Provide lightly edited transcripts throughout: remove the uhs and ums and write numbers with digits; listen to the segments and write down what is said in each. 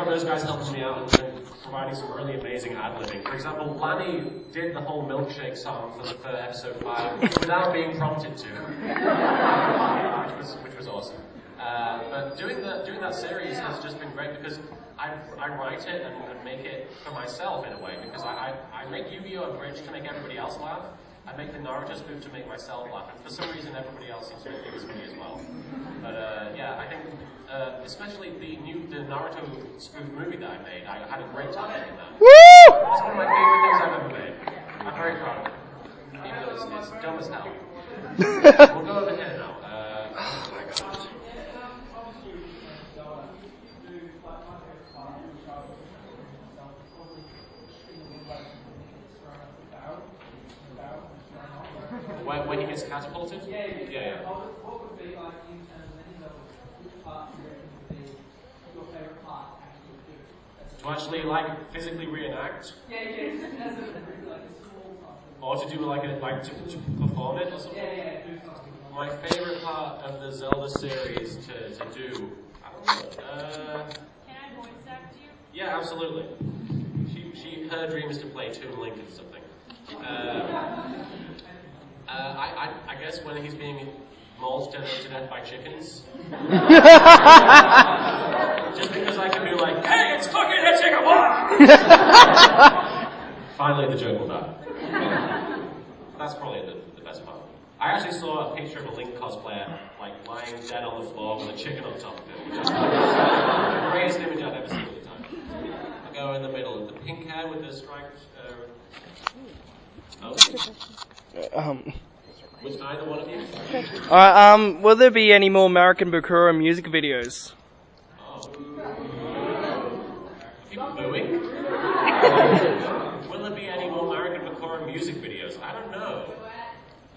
those guys helping me out and providing some really amazing ad-libbing. For example, Lanny did the whole milkshake song for episode 5 without being prompted to, which was awesome. But doing that series has just been great because I write it and make it for myself in a way, because I make Yu-Gi-Oh! Abridged to make everybody else laugh. I make the Naruto spoof to make myself laugh, and for some reason everybody else seems to think it's funny as well. But yeah, I think especially the Naruto spoof movie that I made, I had a great time making that. Woo! It's one of my favorite things I've ever made. I'm very proud of it, even though it's dumb as hell. We'll go over here now. When he gets catapulted? Yeah. What would be like in terms of any level, which part do you reckon would be your favourite part actually to do? To actually like physically reenact? Yeah, just as a like a small part. Or to do like to perform it or something? Yeah, do something. My favourite part of the Zelda series to do, I don't know. Can I voice act you? Yeah, absolutely. Her dream is to play Toon Link and something. I guess when he's being mauled to death by chickens. Just because I can be like, hey, it's fucking a chicken boy! Finally the joke will die. That's probably the best part. I actually saw a picture of a Link cosplayer like lying dead on the floor with a chicken on top of him, which is the greatest image I've ever seen at the time. I go in the middle, the pink hair with the striped. Which either one of you? Alright, will there be any more American Bakura music videos? Oh. People booing? Will there be any more American Bakura music videos? I don't know.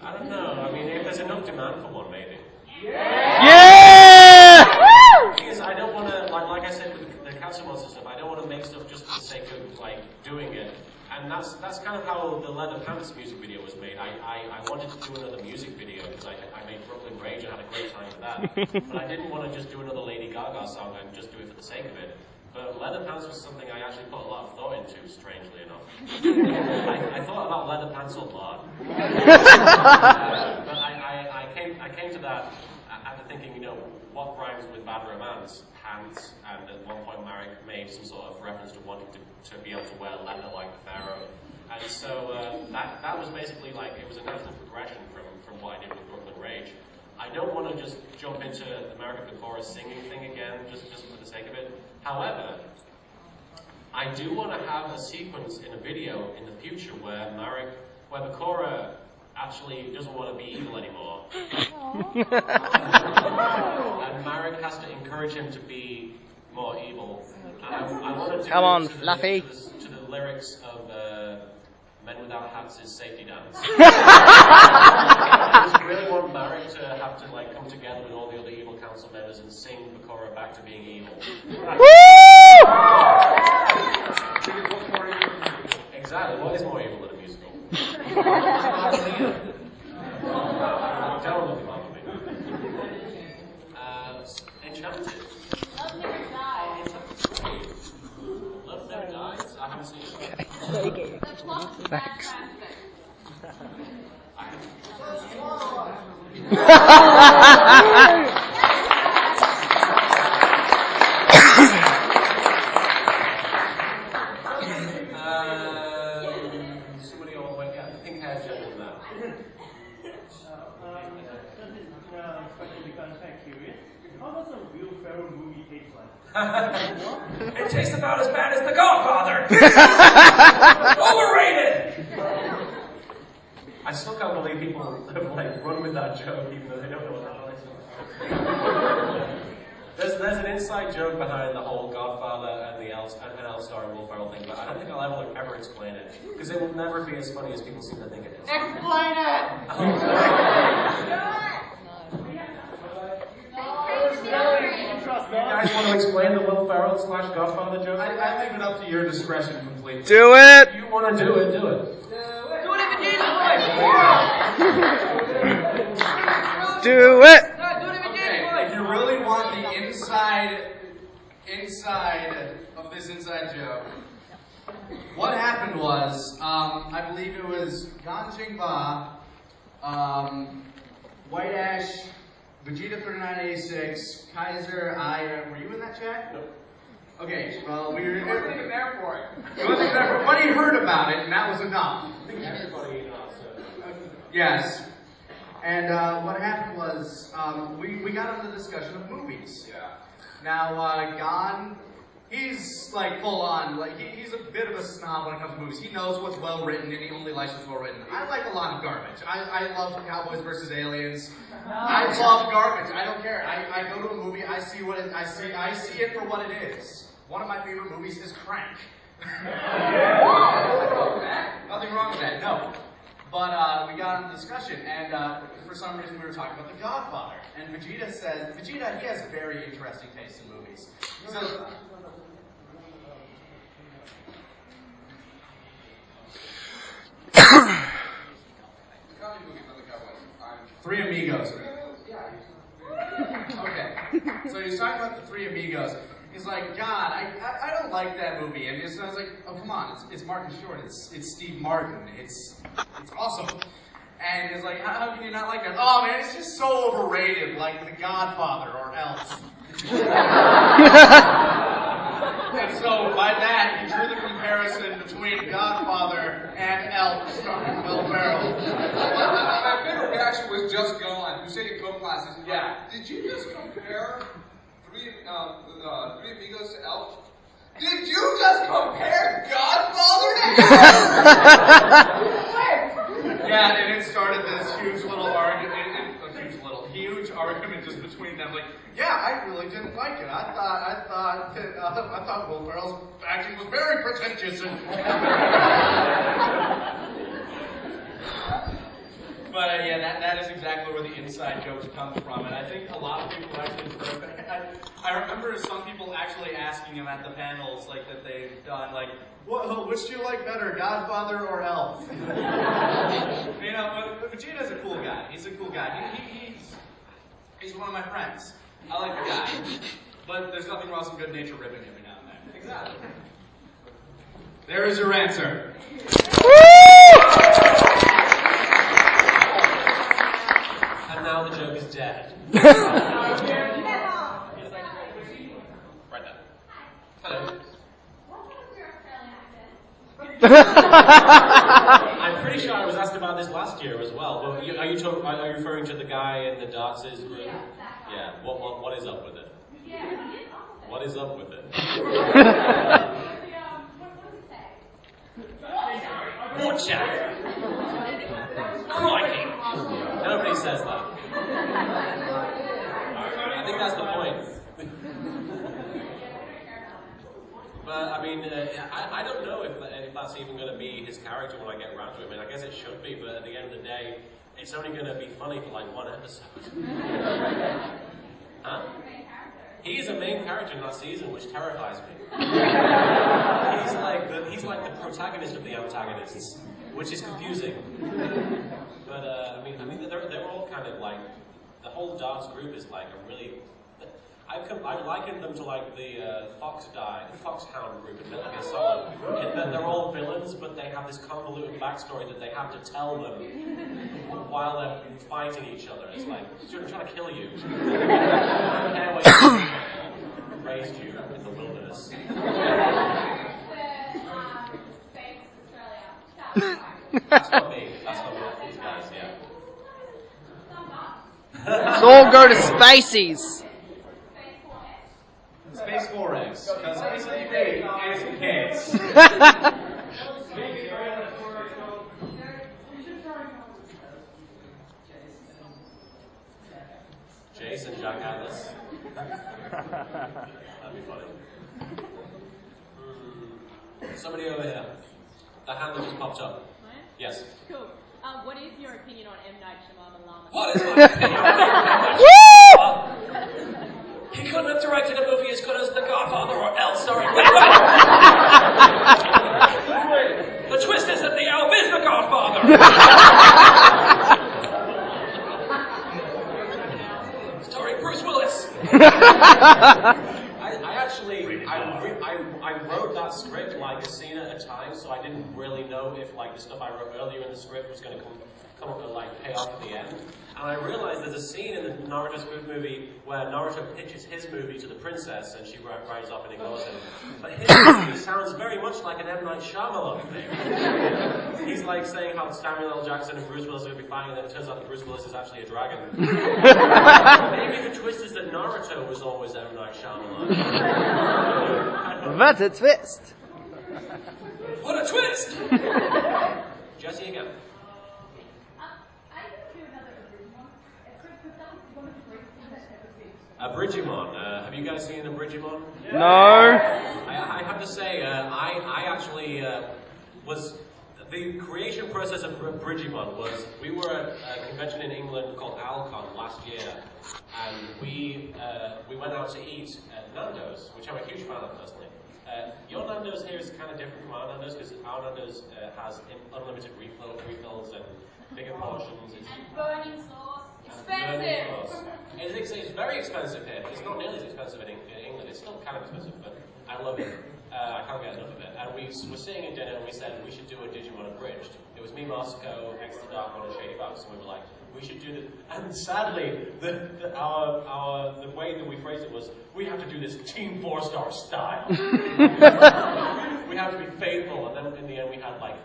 I mean, if there's enough demand for one, maybe. Yeah! The thing is, I don't want to, like I said with the Cancer Monster stuff, I don't want to make stuff just for the sake of, like, doing it. And that's kind of how the Leather Pants music video was made. I wanted to do another music video because I made Brooklyn Rage and had a great time with that. But I didn't want to just do another Lady Gaga song and just do it for the sake of it. But Leather Pants was something I actually put a lot of thought into, strangely enough. I thought about Leather Pants a lot. But I came to that after thinking, what rhymes with bad romance? Pants. And at one point Marek made some sort of reference to wanting to be able to wear leather like the Pharaoh. And so that was basically like, it was a natural progression from what I did with Brooklyn Rage. I don't want to just jump into American Bakura singing thing again, just for the sake of it. However, I do want to have a sequence in a video in the future where Bakura actually doesn't want to be evil anymore. And Marek has to encourage him to be more evil. And I want to do Come on, to Fluffy. to the lyrics of Men Without Hats' Safety Dance. I just really want Marek to have to come together with all the other evil council members and sing Bakura back to being evil. Exactly. What is more evil than a musical? Don't look at me. Enchanted. Love Never Dies. Love Never Dies? I haven't seen it. The plot is fantastic. Somebody all the way down. Pink hair gentleman now. How does a real Pharaoh movie taste like? It tastes about as bad as The Godfather! Overrated! I still can't believe people have run with that joke even though they don't know what that is. There's an inside joke behind the whole Godfather and the L-Star and Will Ferrell thing, but I don't think I'll ever explain it. Because it will never be as funny as people seem to think it is. Explain it! You guys want to explain the Will Ferrell / Godfather joke? I leave it up to your discretion completely. Do it! If you want to do it, do it. Do it if it Jesus way! Do it! No, do it if it Jesus way! If you really want the inside inside of this inside joke. What happened was, I believe it was Ganjing Ba, White Ash, Vegeta 3986, Kaiser, were you in that chat? Nope. Okay, well, we were... You wasn't even there for it. You wasn't even there for it, but he heard about it, and that was enough. I think everybody knows. Yes. And what happened was, we got into the discussion of movies. Yeah. Now, Gon, he's like full on, like he's a bit of a snob when it comes to movies. He knows what's well written and he only likes what's well written. I like a lot of garbage. I love Cowboys versus Aliens. I love garbage. I don't care. I go to a movie, I see it for what it is. One of my favorite movies is Crank. Nothing wrong with that, no. But we got into discussion, and for some reason we were talking about The Godfather. And Vegeta says, he has very interesting taste in movies. He says, Three Amigos. Okay. So he's talking about the Three Amigos. He's like, God, I don't like that movie. And I was like, oh, come on, it's Martin Short. It's Steve Martin. It's awesome. And he's like, how can you not like that? Oh, man, it's just so overrated, like The Godfather or Elf. And so, by that, he drew the comparison between Godfather and Elf, starring Will Ferrell. My favorite reaction was just gone. You said in co-classes. Yeah. Did you just compare Three Amigos to Elf? Did you just compare Godfather to Elf? Yeah, and it started this huge little argument, huge argument just between them. Like, yeah, I really didn't like it. I thought Will Ferrell's acting was very pretentious and. But yeah, that is exactly where the inside jokes come from, and I think a lot of people actually. I remember some people actually asking him at the panels, like that they've done, like, which do you like better, Godfather or Elf? You know, but Vegeta's a cool guy. He's a cool guy. He's one of my friends. I like the guy, but there's nothing wrong with some good nature ribbing every now and then. Exactly. There is your answer. And now the joke is dead. Right there. Hello. I'm pretty sure I was asked about this last year as well. But are you referring to the guy in the dances group? Yeah. What is up with it? What is up with it? Watch out! Crikey! Nobody says that. I think that's the point. But I mean, I don't know if that's even going to be his character when I get around to it. I mean, I guess it should be, but at the end of the day, it's only going to be funny for like one episode. Huh? He is a main character in that season, which terrifies me. He's like the protagonist of the antagonists, which is confusing. But I mean, they're all kind of like the whole dance group is like a really. I've likened them to like the Foxhound group in Metal Gear Solid. In that they're all villains, but they have this convoluted backstory that they have to tell them while they're fighting each other. It's like, I'm trying to kill you. I don't care what you do. Raised you in the wilderness. That's not me. That's not these guys, yeah. Let's all go to Spacies. Space 4X, because ACDP is kids. Jason, Jack Atlas. That'd be funny. Somebody over here. The hand that just popped up. Mine? Yes. Cool. What is your opinion on M. Night Shyamalan? What is my opinion on M. He couldn't have directed a movie as good as The Godfather or else, sorry. The twist is that the elf is The Godfather. Starring Bruce Willis. I actually, I wrote that script like a scene at a time, so I didn't really know if like the stuff I wrote earlier in the script was going to come up and like pay off at the end. And I realized there's a scene in the Naruto spoof movie where Naruto pitches his movie to the princess and she rides off and ignores him. But his movie sounds very much like an M. Night Shyamalan thing. He's like saying how Samuel L. Jackson and Bruce Willis are going to be fighting, and then it turns out that Bruce Willis is actually a dragon. Maybe the twist is that Naruto was always M. Night Shyamalan. That's a twist. What a twist! Jesse again. Abridgimon. Have you guys seen Abridgimon? No. I have to say, I actually was. The creation process of Abridgimon was, we were at a convention in England called Alcon last year, and we went out to eat at Nando's, which I'm a huge fan of personally. Your Nando's here is kind of different from our Nando's, because our Nando's has unlimited refills and bigger portions. And burning sauce. Expensive! It's very expensive here. It's not nearly as expensive in England. It's still kind of expensive, but I love it. I can't get enough of it. And we were sitting at dinner and we said we should do a Digimon Abridged. It was me, Moscow, Extra Dark One, and Shady Bucks, and we were like, we should do this. And sadly, the way that we phrased it was, we have to do this Team 4-star style. We have to be faithful, and then in the end we had like,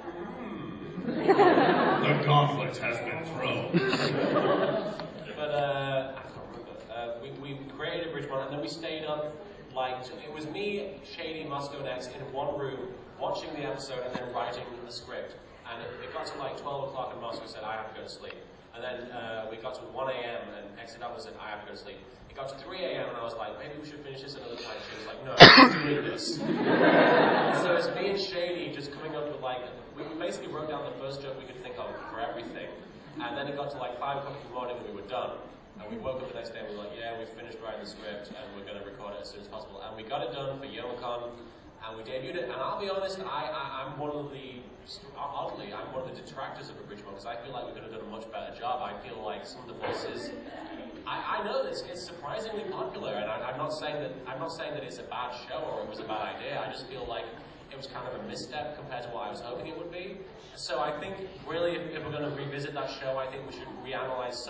The gauntlet has been thrown. But I can't remember. We created a Bridgemon, and then we stayed up. Like, it was me, Shady, Moscow Next in one room, watching the episode and then writing the script. And it got to like 12 o'clock and Moscow said, I have to go to sleep. And then we got to 1 a.m. and Exodus said, I have to go to sleep. It got to 3 a.m. and I was like, maybe we should finish this another time. She was like, no, we're doing this. So it's me and Shady just coming up with like, we basically wrote down the first joke we could think of for everything. And then it got to like 5 o'clock in the morning and we were done. And we woke up the next day and we were like, yeah, we've finished writing the script and we're going to record it as soon as possible. And we got it done for YomaCon and we debuted it. And I'll be honest, I'm one of the, oddly, I'm one of the detractors of Abridgement because I feel like we could have done a much better job. I feel like some of the voices, I know it's surprisingly popular, and I'm not saying that it's a bad show or it was a bad idea. I just feel like it was kind of a misstep compared to what I was hoping it would be. So I think really if we're going to revisit that show, I think we should reanalyze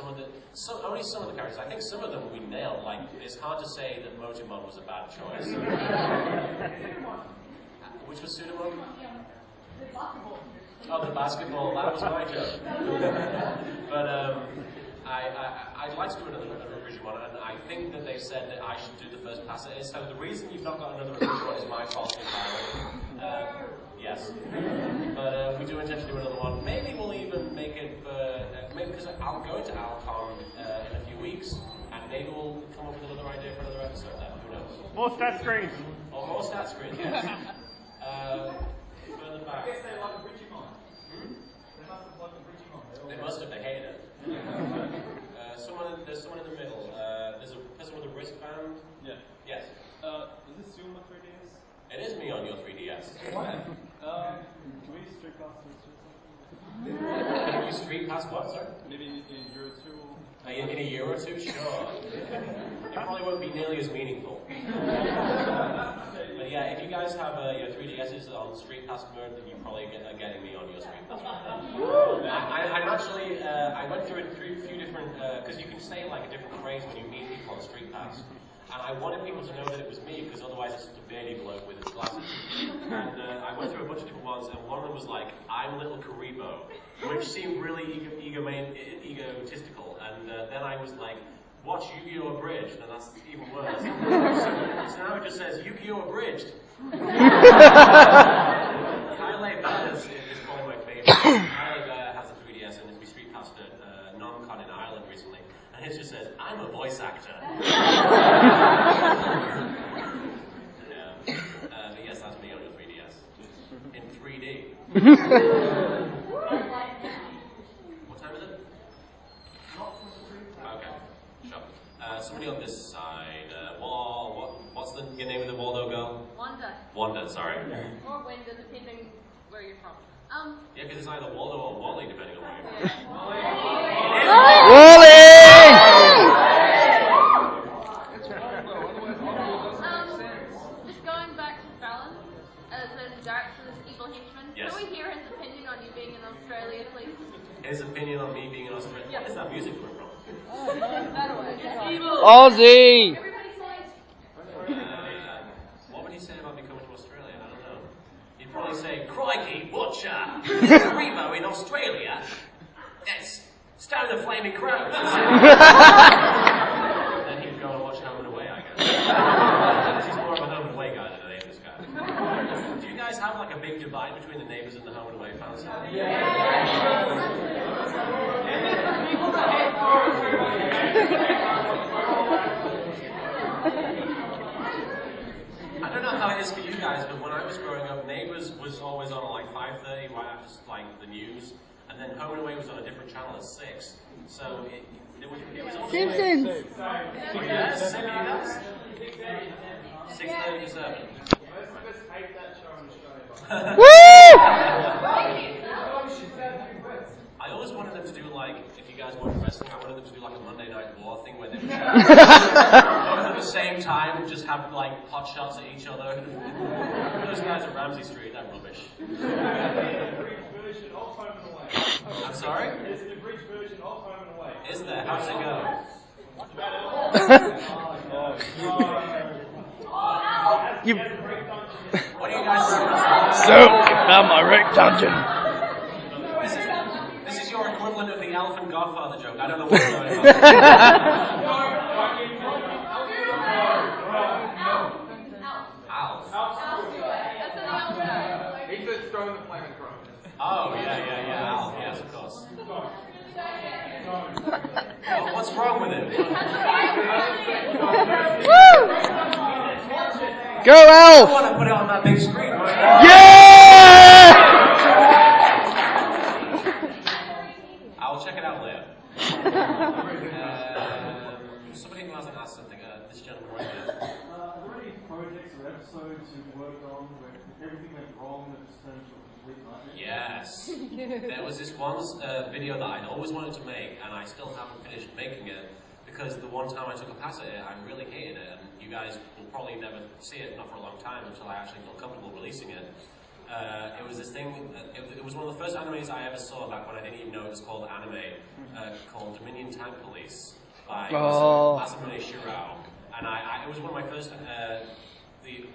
only some of the characters. I think some of them we nailed. Like, it's hard to say that Motomon was a bad choice. Which was Sudamon? Oh, the basketball. That was my joke. But I'd like to do another revision one, and I think that they've said that I should do the first pass at it. So the reason you've not got another revision one is my fault entirely. Yes. But we do intend to do another one. Maybe we'll even make it maybe because I'm going to Alcon in a few weeks, and maybe we'll come up with another idea for another episode then. Who knows? More stat screens. Or more stat screens, yes. Further back. I guess they like a Bridgemon. They must have liked a Bridgemon. They must have. They hated it. There's someone in the middle. There's a person with a wristband. Yeah. Yes. Is this you on my 3DS? It is me on your 3DS. Can we street pass this or something? Can you street pass what, sorry? Maybe in a year or two. In a year or two? Sure. It probably won't be nearly as meaningful. But yeah, if you guys have your 3DSs on Street Pass mode, then you probably are getting me on your Street Pass mode. I'm actually, I went through a few different, because you can say like a different phrase when you meet people on Street Pass. And I wanted people to know that it was me, because otherwise it's just a beardy bloke with his glasses. And I went through a bunch of different ones, and one of them was like, I'm little kuriboh, which seemed really egotistical. And then I was like, watch Yu-Gi-Oh! Abridged, and that's even worse. So now it just says, Yu-Gi-Oh! Abridged. Kyle Baz is probably my favorite. Kyle has a 3DS, and we street passed at non-con in Ireland recently. And it just says, I'm a voice actor. Yeah. But yes, that's me on your 3DS. In 3D. What time is it? Okay, sure. Somebody on this side. What's the name of the Waldo girl? Wanda. Wanda, sorry. Or Wanda, depending where you're from. Yeah, because it's either Waldo or Wally, depending on where you're from. Wally! Australia, please? His opinion on me being in Australia. Yeah. What is that music coming from? That way. Evil. Aussie! Everybody silent. What would he say about me coming to Australia? I don't know. He'd probably say, "Crikey, watcha! Kuriboh in Australia? Yes, Stone the Flaming Crows." Then he'd go and watch Home and Away, I guess. He's more of a Home and Away guy than a Neighbours guy. Do you guys have like a big divide between the Neighbours and the Home and Away fans? I don't know how it is for you guys, but when I was growing up, Neighbours was always on at like 5:30, right after like the news, and then Home and Away was on a different channel at 6. So it was always Simpsons! Yes, same for you guys. 6:30 to 7. Let's hate that show in Australia. Woo! I always wanted them to do like, if you guys watch wrestling, I wanted them to do like a Monday Night War thing where they would both at the same time just have like pot shots at each other. Those guys at Ramsey Street, that rubbish. There's the bridge version of Home and Away. I'm sorry? There's the bridge version of Home and Away. Is there? How does it go? You What do you guys do? so found my wreck dungeon. This is your equivalent of the Elephant Godfather joke. I don't know what's going on. Alf. That's an elf guy. He said Stone the Flaming Crows. Oh, yeah, Alf. Yes, of course. Well, what's wrong with it? Woo! Go I Elf! want to put it on that big screen right now. Yeah! I'll check it out later. Somebody who hasn't asked something. This gentleman right here. Are there any projects or episodes you've worked on where everything went wrong and it just turned into a complete nightmare? Yes. There was this one video that I'd always wanted to make, and I still haven't finished making it, because the one time I took a pass at it, I really hated it, and you guys will probably never see it, not for a long time, until I actually feel comfortable releasing it. It was this thing, it was one of the first animes I ever saw back when I didn't even know it was called anime, called Dominion Tank Police by Masamune Shirao. And it was one of my first, it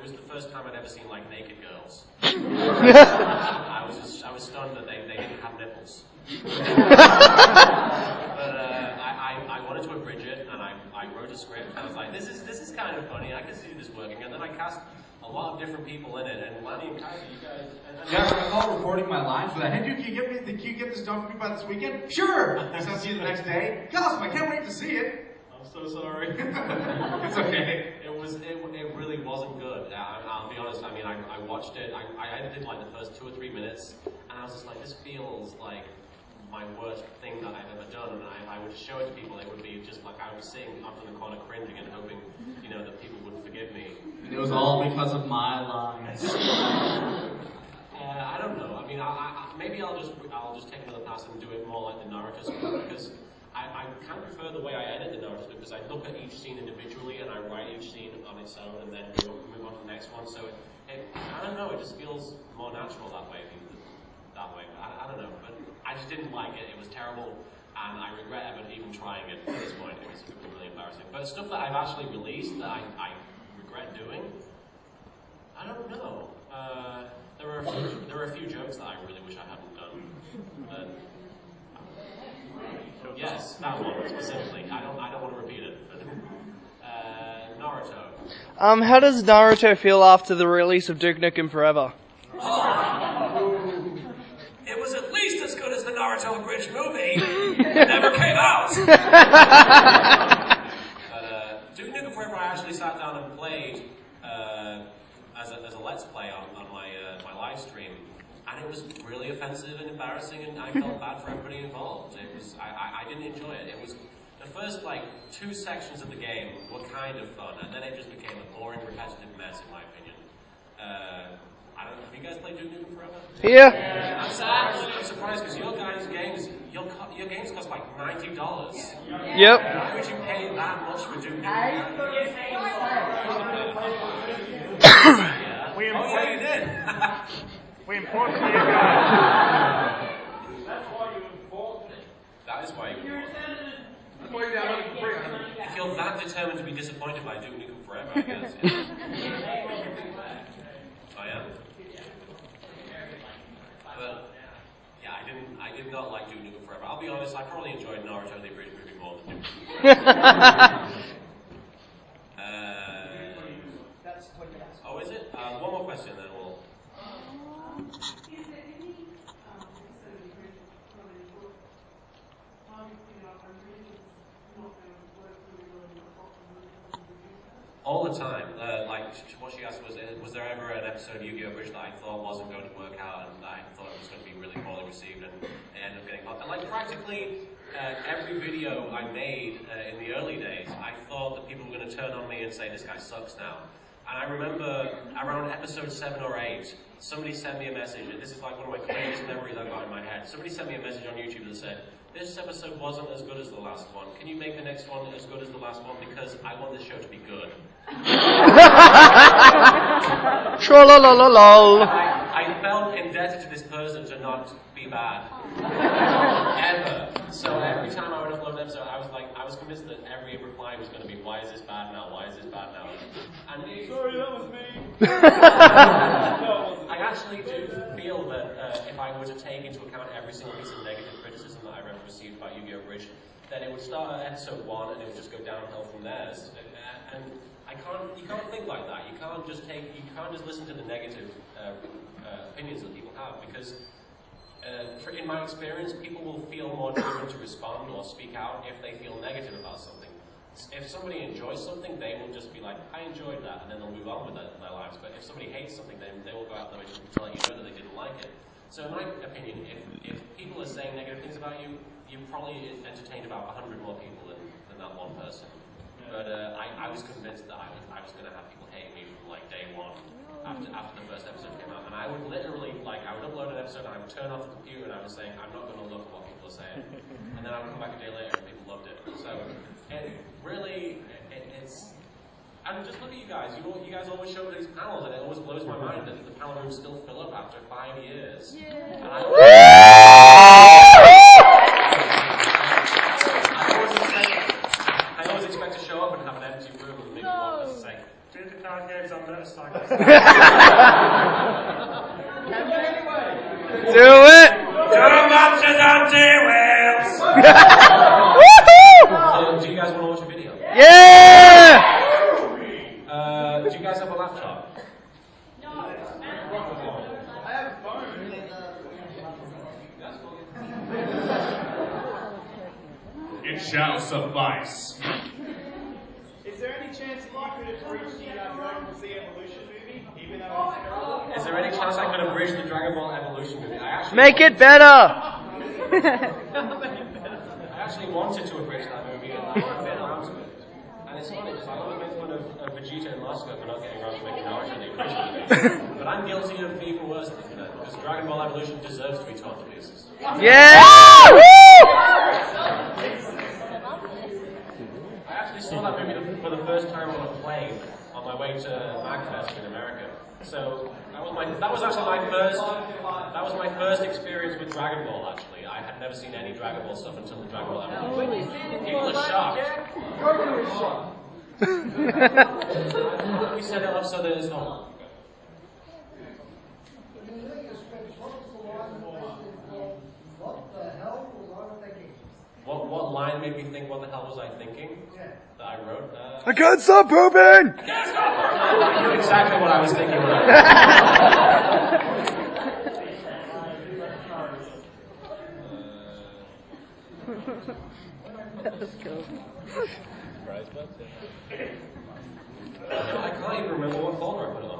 was the first time I'd ever seen like naked girls. I was stunned that they didn't have nipples. But I wanted to abridge it, and I wrote a script. And I was like, this is kind of funny. I can see this working. And then I cast a lot of different people in it. And Lanny and Kaiser, you guys. Yeah, I recall recording my lines for that. Hey, dude, can you get this done for me by this weekend? Sure! Guess I'll see you the next day. Gosh, I can't wait to see it. I'm so sorry. It's okay. It really wasn't good. I'll be honest. I mean, I watched it. I edited like the first 2 or 3 minutes, and I was just like, this feels like my worst thing that I've ever done. And if I were to show it to people, it would be just like I was sitting up in the corner cringing and hoping, that people would forgive me. It was all because of my lines. I don't know. I mean, maybe I'll just take another pass and do it more like the Naruto script, because I kind of prefer the way I edit the Naruto script, because I look at each scene individually and I write each scene on its own and then move on to the next one. So I don't know. It just feels more natural that way. I don't know, but I just didn't like it. It was terrible, and I regret ever even trying it at this point. It was really embarrassing. But stuff that I've actually released that I regret doing, I don't know. There are a few jokes that I really wish I hadn't done. But yes, that one specifically. I don't want to repeat it. Naruto. How does Naruto feel after the release of Duke Nukem Forever? It was at least as good as the Naruto abridged movie. It never came out. But Duke Nukem Forever, I actually sat down and played as a let's play on my live stream, and it was really offensive and embarrassing, and I felt bad for everybody involved. It was I didn't enjoy it. It was the first 2 sections of the game were kind of fun, and then it just became a boring, repetitive mess, in my opinion. I don't know. Have you guys played Duke Nukem Forever? Yeah. I'm surprised because your games cost like $90. Yep. Why would you pay that much for Duke Nukem? We Oh yeah, you did. import to you guys. That is why you can watch. That's why you're downloading for free. If you're that determined to be disappointed by Duke Nukem Forever, I guess. Yeah. I am. But yeah, I did not like Duke Nukem Forever. I'll be honest, I probably enjoyed Naruto the Abridged movie more than Duke Nukem. Oh, is it? One more question, then we'll. Is there any episode of the original from any book? I'm really not going to work really well in the plot and really want to reduce that. All the time. What she asked was there ever an episode of Yu-Gi-Oh! Bridge that I thought wasn't going to work out and I thought it was going to be really poorly received and it ended up getting hot? And like practically every video I made in the early days, I thought that people were going to turn on me and say, this guy sucks now. And I remember around episode 7 or 8, somebody sent me a message, and this is like one of my craziest memories I've got in my head. Somebody sent me a message on YouTube that said, this episode wasn't as good as the last one. Can you make the next one as good as the last one? Because I want this show to be good. Trollololol. I felt indebted to this person to not be bad. Ever. So every time I would upload an episode, I was convinced that every reply was going to be, why is this bad now? Why is this bad now? And Sorry, that was me. I actually do feel that if I were to take into account every single piece of negative criticism that I've ever received by Yu-Gi-Oh! Bridge, then it would start at episode 1 and it would just go downhill from there. And you can't think like that. You can't just listen to the negative opinions that people have because in my experience, people will feel more driven to respond or speak out if they feel negative about something. If somebody enjoys something, they will just be like, I enjoyed that, and then they'll move on with their lives. But if somebody hates something, then they will go out there and let you know that they didn't like it. So in my opinion, if people are saying negative things about you, you've probably entertained about 100 more people than that one person. But I was convinced that I was going to have people hate me from like day one after the first episode came out. And I would literally, I would upload an episode and I would turn off the computer and I was saying, I'm not going to look at what people are saying. And then I would come back a day later and people loved it. So it really, it's... And just look at you guys. You guys always show up at these panels and it always blows my mind that the panel rooms still fill up after 5 years. Yeah. And I always expect to show up and have an empty room and maybe one person say, do the card games on motorcycles. Do it! Too much is on T-Wheels! Do you guys want to watch a video? Yeah! Do you guys have a laptop? No. I have a phone. It shall suffice. Is there any chance that you could have reached the Dragon Ball Z Evolution movie, even though it's terrible? Is there any chance I could have bridged the Dragon Ball Evolution movie? Make it better! I actually wanted to abridge that movie and I haven't been around to it. And it's funny because I always make fun of Vegeta and Moscow for not getting around to making Naruto the abridged movie. But I'm guilty of being even worse than that because Dragon Ball Evolution deserves to be torn to pieces. Yeah! I actually saw that movie for the first time on a plane on my way to MagFest in America. So that was my first experience with Dragon Ball. Actually, I had never seen any Dragon Ball stuff until the Dragon Ball Evolution. People are shocked. We set it up so that it's not. What line made me think, what the hell was I thinking? That I wrote? I can't stop pooping! I knew exactly what I was thinking when I That was cool. I can't even remember what folder I put it on.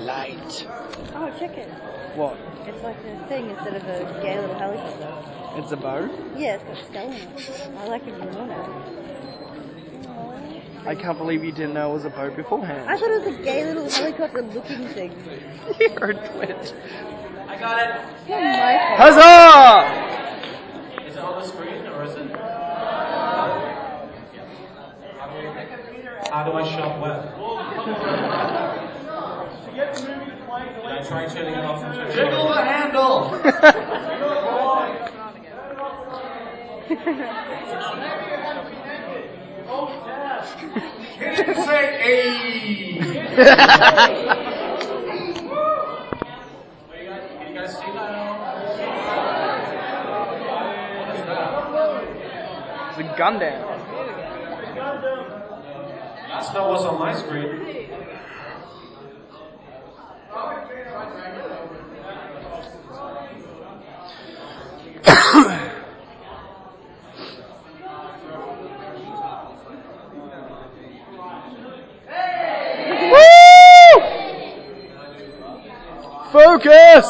Light. Oh, check it. What? It's like a thing instead of a gay little helicopter. It's a bow? Yeah, it's got a skull in it. I like it even more now. I can't believe you didn't know it was a boat beforehand. I thought it was a gay little helicopter looking thing. You're a twit. I got it! It's not my fault. Huzzah! Is it on the screen, or is it? How do I shop web? Did I try turning it off? Jiggle the handle! He didn't say "ay." Can you guys see that? What is that? It's a Gundam. That's not what's on my screen. Focus!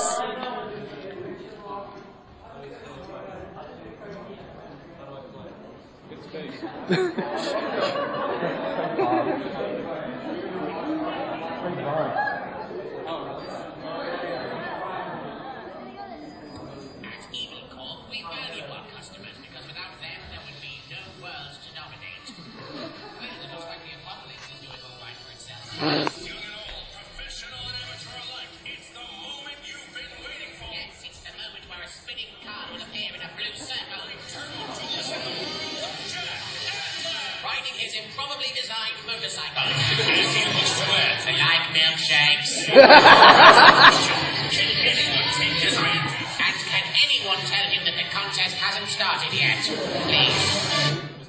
We value our customers because without them there would be no world to dominate. Well, it looks like the apocalypse is doing all right for itself. Young and old, professional and amateur alike, it's the moment you've been waiting for. Yes, it's the moment where a spinning car will appear in a blue circle. Turbo tools in the world, Jack and riding his improbably designed motorcycle. As he looks to it, they like milkshakes. Can anyone take his man? And can anyone tell him that the contest hasn't started yet? Please.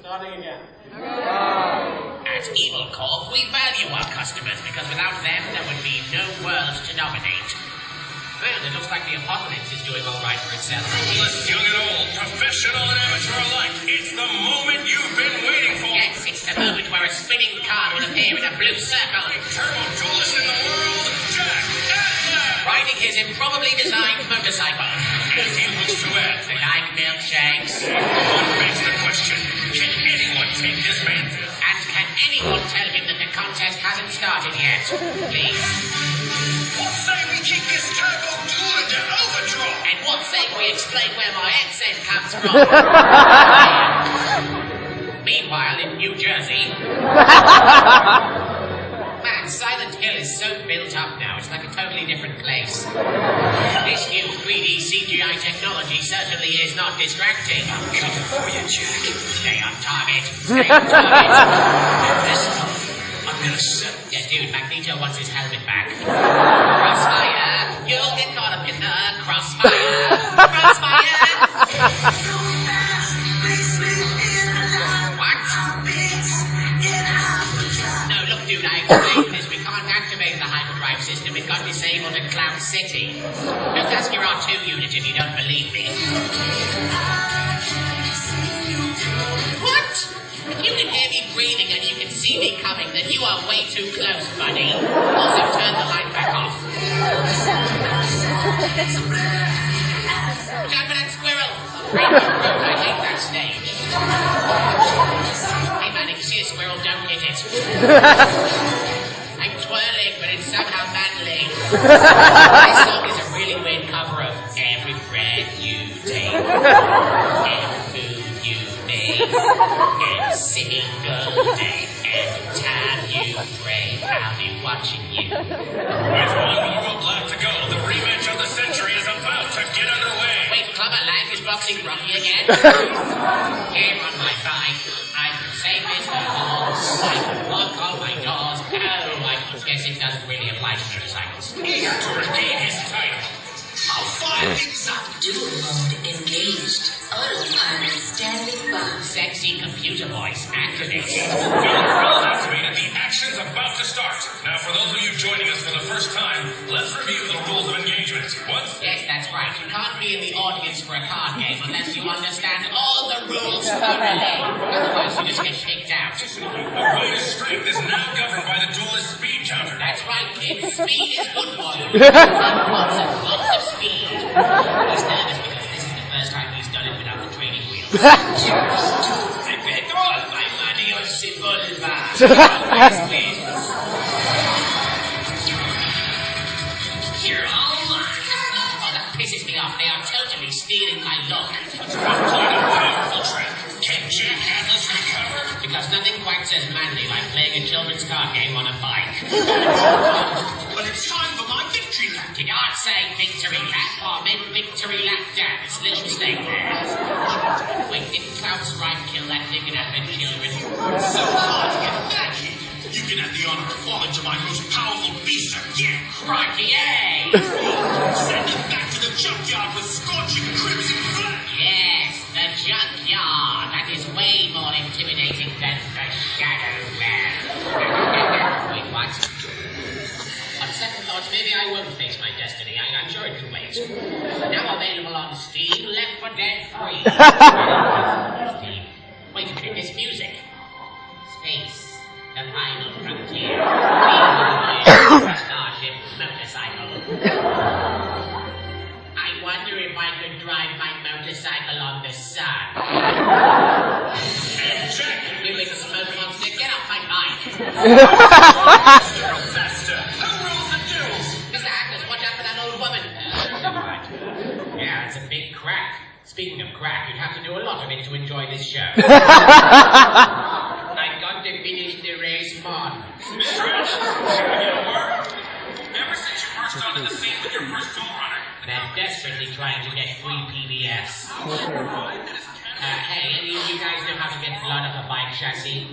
Starting again. At Evil Corp, we value our customers because without them there would be no world to dominate. Well, it looks like the apocalypse is doing all right for itself. Ruthless, young and old, professional and amateur alike, it's the moment you've been waiting for. Yes, it's the moment where a spinning car will appear in a blue circle. Turbo tools in the world, Jack and riding his improbably designed motorcycle. As he looks to it, they like milkshakes. One begs the question, can anyone take this man? And can anyone tell him that the contest hasn't started yet? Please. What say we kick this turbo tool into overdrive? And what say we explain where my accent comes from? Meanwhile, in New Jersey... Man, Silent Hill is so built up now, it's like a totally different place. This new 3D CGI technology certainly is not distracting. Coming for you, Jack. Stay on target. Stay on target. Listen, I'm gonna set... Yeah, dude, Magneto wants his helmet back. Crossfire! You'll get caught up in the crossfire! Crossfire! What? No, look, dude, I explained this. We can't activate the hyperdrive system. It got disabled at Cloud City. Just ask your R2 unit if you don't believe me. What? If you can hear me breathing and you can see me coming, then you are way too close, buddy. Also, turn the light back off. Jump for that squirrel! I hate that stage. Hey man, if you see a squirrel, don't hit it. I'm twirling, but it's somehow manly. This song is a really weird cover of Every Breath You Take, Every Food You Make, Every Single Day, Every Time You Pray, I'll be watching you. With one more lap to go, the rematch of the century is about to get underway. Wait, Clubber Lang is boxing Rocky again? Here on my bike, I can say this no more. I can walk on my doors. Oh, I guess it doesn't really apply to motorcycles. Eager to regain his title. How far is up? Dual mode engaged. Autopilot standing by. Sexy computer voice activated. Controls activated. The action's about to start. Now, for those of you joining us for the first time, let's review the rules of engagement. Yes, that's right. You can't be in the audience for a card game unless you understand all the rules thoroughly. Otherwise, you just get kicked out. The rider's strength is now governed by the duelist's speed counter. That's right, kid. Speed is good for you. Lots of speed. He's nervous because this is the first time he's done it without the training wheels. Petrol, my money on Sibolva. You're all mine. Oh, that pisses me off. They are totally stealing my look. quite as manly like playing a children's card game on a bike. But it's time for my victory lap. Did I say victory lap or meant victory lap dance? Little mistake there. Wait, didn't Klaus Reich kill that thing and have the children? So hard to get magic. You can have the honor of falling to my most powerful beast again. Crikey, yay! Send it back to the junkyard with scorching crimson flame. Yes, the junkyard. That is way more intimidating than the Shadow Man. Wait, what? On second thoughts, maybe I won't face my destiny. I'm sure it can wait. Now available on Steam, Left 4 Dead 3. Steam. Wait a minute, this music. Space, the final frontier. Starship motorcycle. I wonder if I could drive my motorcycle on the sun. Jack, You little smoke monster, get off my bike. faster. Who rules the duels? Mr. Ackles, watch out for that old woman. Never mind. Yeah, it's a big crack. Speaking of crack, you'd have to do a lot of it to enjoy this show. I got to finish the race, Mon. Mr. Ash, ever since you burst onto the scene with your first tool runner, They're desperately trying to get free PBS. Hey, any of you guys know how to get blood off a bike chassis?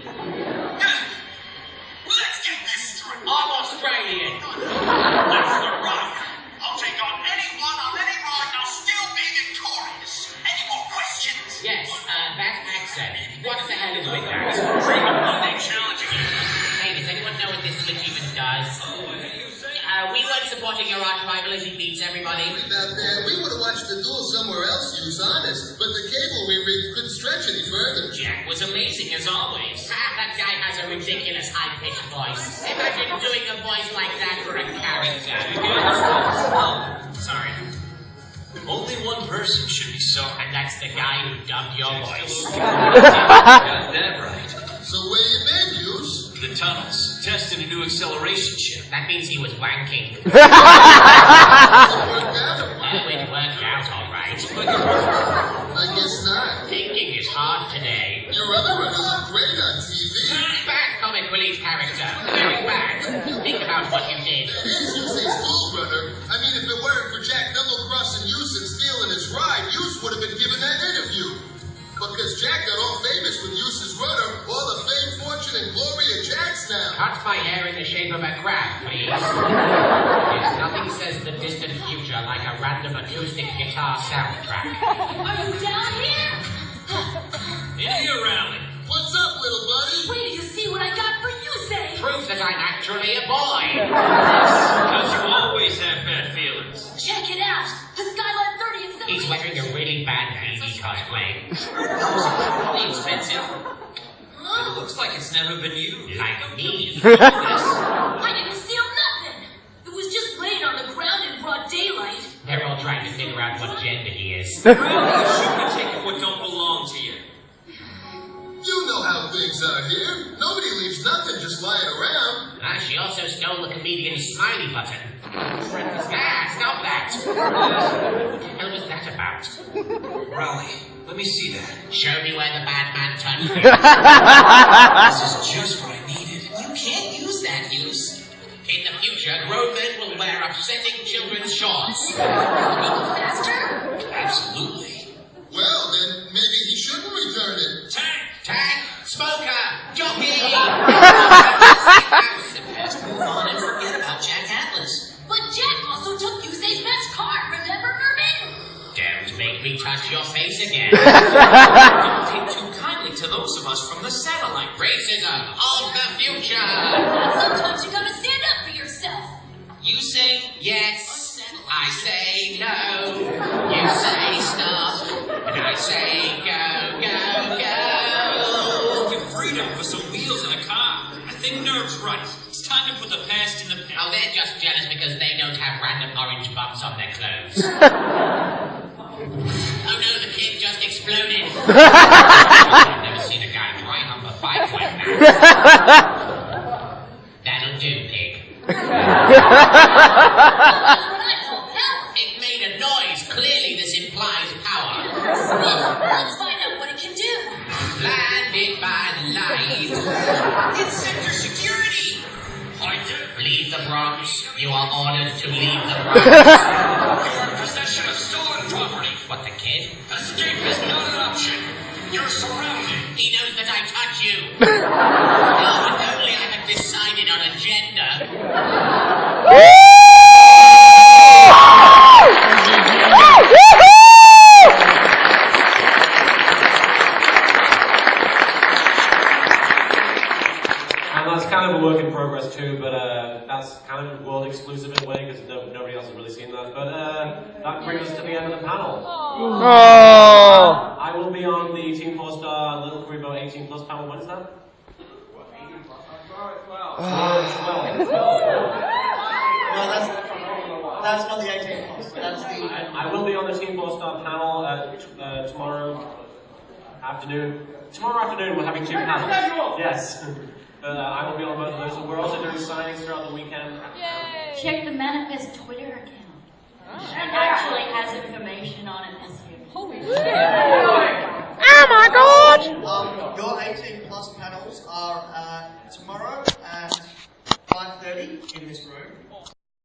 let's get this straight. I'm Australian. That's the rock. I'll take on anyone on any ride and I'll still be victorious. Any more questions? Yes, that accent. What the hell is with that? Bring up Monday challenging you. Hey, does anyone know what this switch even does? We weren't supporting your arch rival as he beats everybody. About that, we would have watched the duel somewhere else, you was honest. But the cable we rigged couldn't stretch any further. Jack was amazing as always. That guy has a ridiculous high-pitched voice. Imagine doing a voice like that for a character. Sorry. Only one person should be sorry. And that's the guy who dubbed your voice. Got that right. So where you been, Hughes? The tunnels. Testing a new acceleration chip. That means he was wanking. It worked out. Oh, it worked out all right. I guess not. Thinking is hard today. Your other runners are great on TV. Bad comic relief character. Very bad. Think about what you did. It is Yuse's duel runner. I mean, if it weren't for Jack double-crossing Yuse and stealing his ride, Yuse would have been given that interview. Because Jack got all famous with Yuse's runner, all the fame, fortune, and glory of Jack's now. Cut my hair in the shape of a crab, please. Yes, nothing says the distant future like a random acoustic guitar soundtrack. Are you down here? In here, Rally. What's up, little buddy? Wait till you see what I got for you, say. Proof that I'm actually a boy. Because you always have bad feelings. Check it out. The Skyline 30 and 70. He's wearing a really bad BB cosplay. Pretty expensive. It looks like it's never been used. Like me. I didn't steal nothing. It was just laid on the ground in broad daylight. They're all trying to figure out what gender he is. Well, you shouldn't have taken what don't belong to you. You know how things are here. Nobody leaves nothing just lying around. She also stole the comedian's smiley button. Stop that. What the hell was that about? Rally, let me see that. Show me where the bad man touched me. This is just what I needed. You can't use that, Use. In the future, grown men will wear upsetting children's shorts. Faster? Absolutely. Well, then maybe he shouldn't return it. Tank! Smoker! Jockey! Let's move on and forget about Jack Atlas. But Jack also took Yusei's best card, remember, Merman? Don't make me touch your face again. Don't take too kindly to those of us from the satellite. Racism of the future! Sometimes you gotta stand up for yourself. You say Yes, I say no. You say stop, and I say go, go, go. give freedom for some wheels and a car. I think Nerve's right. It's time to put the past in the past. Oh, they're just jealous because they don't have random orange bumps on their clothes. Oh no, the kid just exploded. I've never seen a guy try hump a bike like that. That'll do, pig. It made a noise. Clearly this implies power. Let's find out what it can do. Blinded by the light. leave the Bronx. You are ordered to leave the Bronx. You're in possession of stolen property. What, the kid? Escape is not an option. You're surrounded. He knows that I touch you. Oh, if only I had decided on a gender. And that's kind of a work in progress too, but that's kind of world exclusive in a way because nobody else has really seen that. But that brings us to the end of the panel. Oh. I will be on the Team 4-Star Little Kuriboh 18 Plus panel. When is that? What, 18 plus? Tomorrow Tomorrow at 12. at 12. No, that's not the 18 plus. That's the. I will be on the Team 4-Star panel tomorrow afternoon. Tomorrow afternoon we're having two panels. Yes. I will be on both of those. We're also doing signings throughout the weekend. Check the Manifest Twitter account. It actually has information on it this year. Holy shit!